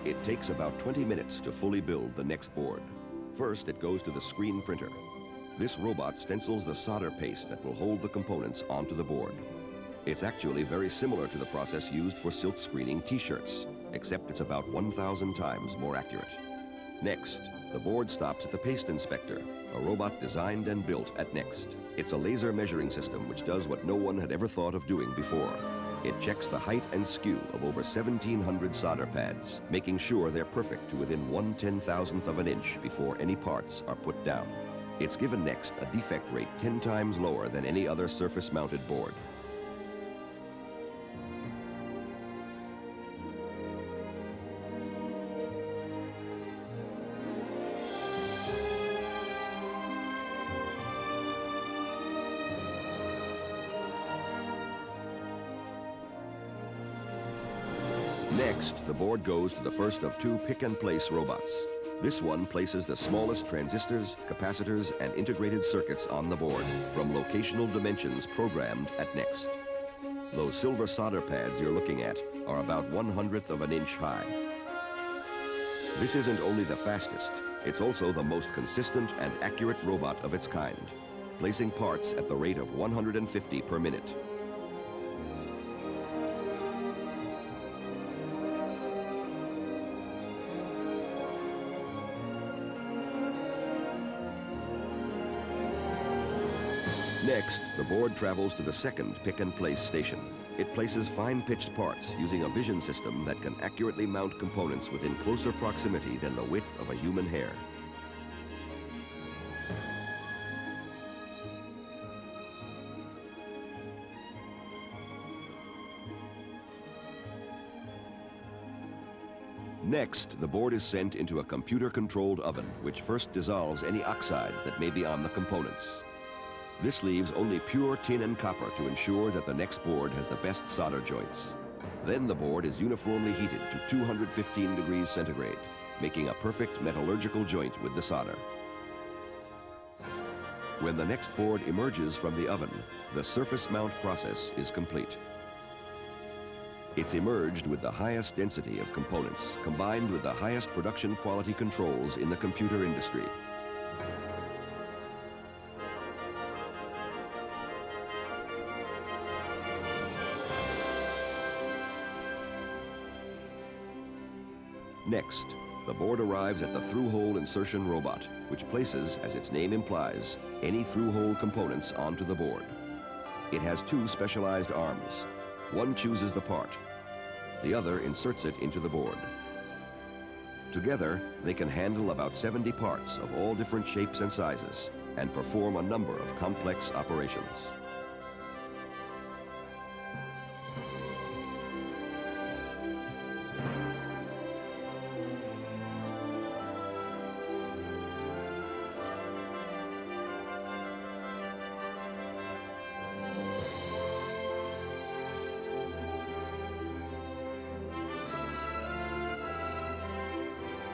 It takes about 20 minutes to fully build the next board. First, it goes to the screen printer. This robot stencils the solder paste that will hold the components onto the board. It's actually very similar to the process used for silk screening t-shirts, except it's about 1,000 times more accurate. Next, the board stops at the paste inspector, a robot designed and built at Next. It's a laser measuring system which does what no one had ever thought of doing before. It checks the height and skew of over 1,700 solder pads, making sure they're perfect to within 1/10,000th of an inch before any parts are put down. It's given Next a defect rate 10 times lower than any other surface-mounted board. Next, the board goes to the first of two pick-and-place robots. This one places the smallest transistors, capacitors, and integrated circuits on the board from locational dimensions programmed at Next. Those silver solder pads you're looking at are about 1/100th of an inch high. This isn't only the fastest, it's also the most consistent and accurate robot of its kind, placing parts at the rate of 150 per minute. Next, the board travels to the second pick-and-place station. It places fine-pitched parts using a vision system that can accurately mount components within closer proximity than the width of a human hair. Next, the board is sent into a computer-controlled oven, which first dissolves any oxides that may be on the components. This leaves only pure tin and copper to ensure that the next board has the best solder joints. Then the board is uniformly heated to 215 degrees centigrade, making a perfect metallurgical joint with the solder. When the next board emerges from the oven, the surface mount process is complete. It's emerged with the highest density of components, combined with the highest production quality controls in the computer industry. Next, the board arrives at the through-hole insertion robot, which places, as its name implies, any through-hole components onto the board. It has two specialized arms. One chooses the part. The other inserts it into the board. Together, they can handle about 70 parts of all different shapes and sizes and perform a number of complex operations.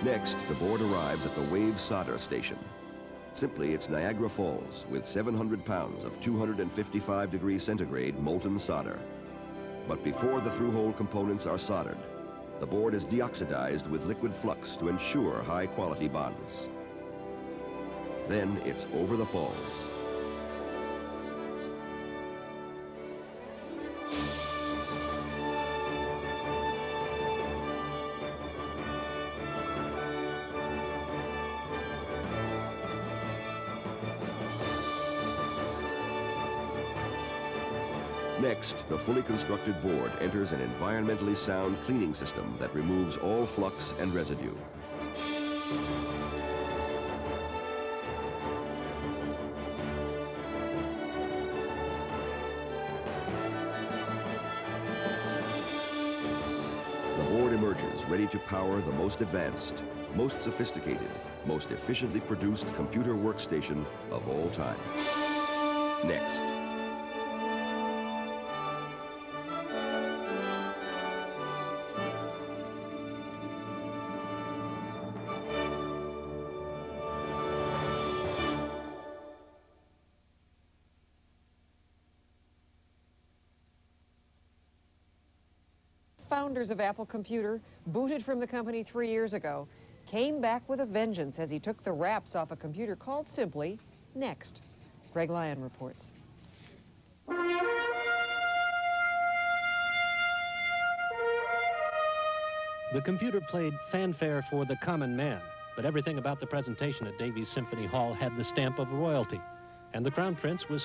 Next, the board arrives at the Wave Solder Station. Simply, it's Niagara Falls with 700 pounds of 255 degrees centigrade molten solder. But before the through-hole components are soldered, the board is deoxidized with liquid flux to ensure high-quality bonds. Then it's over the falls. Next, the fully constructed board enters an environmentally sound cleaning system that removes all flux and residue. The board emerges ready to power the most advanced, most sophisticated, most efficiently produced computer workstation of all time. Next. founders of Apple Computer, booted from the company 3 years ago, came back with a vengeance as he took the wraps off a computer called simply NeXT. Greg Lyon reports. The computer played fanfare for the common man, but everything about the presentation at Davies Symphony Hall had the stamp of royalty, and the Crown Prince was